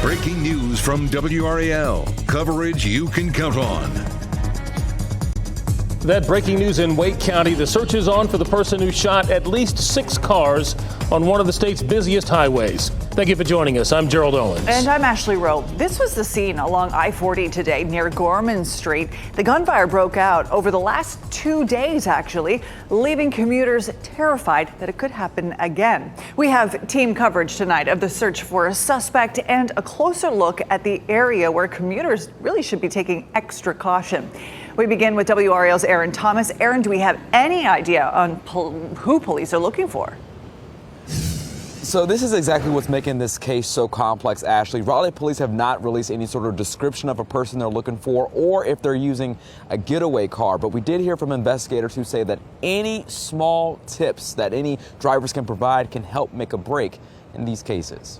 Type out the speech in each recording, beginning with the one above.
Breaking news from WRAL. Coverage you can count on. That breaking news in Wake County. The search is on for the person who shot at least 6 cars on one of the state's busiest highways. Thank you for joining us. I'm Gerald Owens. And I'm Ashley Rowe. This was the scene along I-40 today near Gorman Street. The gunfire broke out over the last 2 days, actually, leaving commuters terrified that it could happen again. We have team coverage tonight of the search for a suspect and a closer look at the area where commuters really should be taking extra caution. We begin with WRAL's Aaron Thomas. Aaron, do we have any idea on who police are looking for? So this is exactly what's making this case so complex, Ashley. Raleigh police have not released any sort of description of a person they're looking for or if they're using a getaway car. But we did hear from investigators who say that any small tips that any drivers can provide can help make a break in these cases.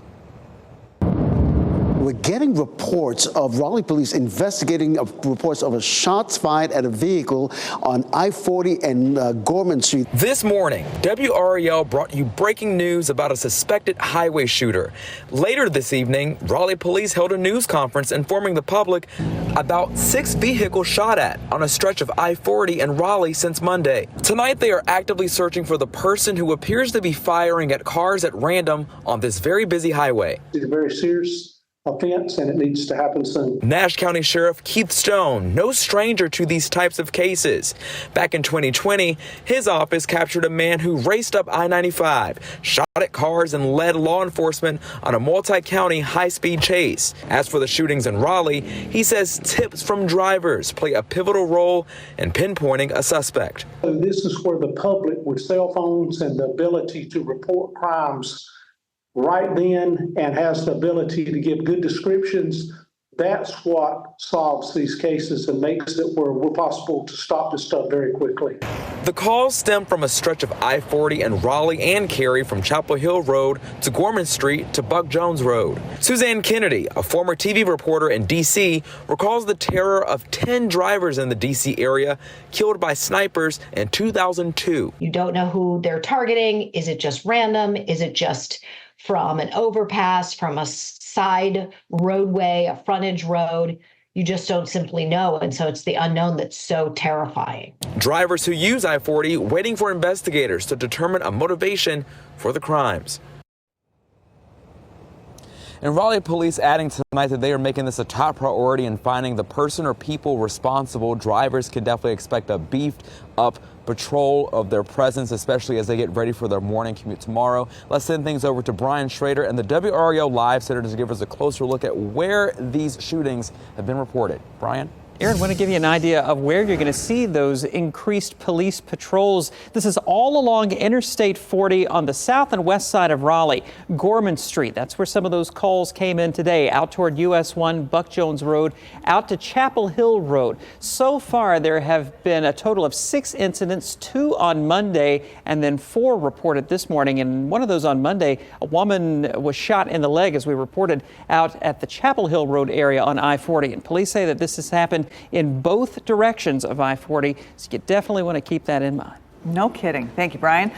We're getting reports of Raleigh police investigating reports of shots fired at a vehicle on I-40 and Gorman Street. This morning, WRAL brought you breaking news about a suspected highway shooter. Later this evening, Raleigh police held a news conference informing the public about 6 vehicles shot at on a stretch of I-40 in Raleigh since Monday. Tonight, they are actively searching for the person who appears to be firing at cars at random on this very busy highway. It's a very serious offense, and it needs to happen soon. Nash County Sheriff Keith Stone, no stranger to these types of cases. Back in 2020, his office captured a man who raced up I-95, shot at cars, and led law enforcement on a multi-county high-speed chase. As for the shootings in Raleigh, he says tips from drivers play a pivotal role in pinpointing a suspect. This is where the public, with cell phones and the ability to report crimes right then and has the ability to give good descriptions, that's what solves these cases and makes it where we're possible to stop this stuff very quickly. The calls stem from a stretch of I-40 in Raleigh and Cary from Chapel Hill Road to Gorman Street to Buck Jones Road. Suzanne Kennedy, a former TV reporter in D.C., recalls the terror of 10 drivers in the D.C. area killed by snipers in 2002. You don't know who they're targeting. Is it just random? Is it just from an overpass, from a side roadway, a frontage road? You just don't simply know. And so it's the unknown that's so terrifying. Drivers who use I-40 waiting for investigators to determine a motivation for the crimes. And Raleigh police adding tonight that they are making this a top priority in finding the person or people responsible. Drivers can definitely expect a beefed up patrol of their presence, especially as they get ready for their morning commute tomorrow. Let's send things over to Brian Schrader and the WRAL Live Center to give us a closer look at where these shootings have been reported. Brian? Aaron, I want to give you an idea of where you're going to see those increased police patrols. This is all along Interstate 40 on the south and west side of Raleigh. Gorman Street, that's where some of those calls came in today, out toward US 1, Buck Jones Road, out to Chapel Hill Road. So far, there have been a total of 6 incidents, 2 on Monday, and then 4 reported this morning. And one of those on Monday, a woman was shot in the leg, as we reported, out at the Chapel Hill Road area on I-40. And police say that this has happened in both directions of I-40, so you definitely want to keep that in mind. No kidding. Thank you, Brian.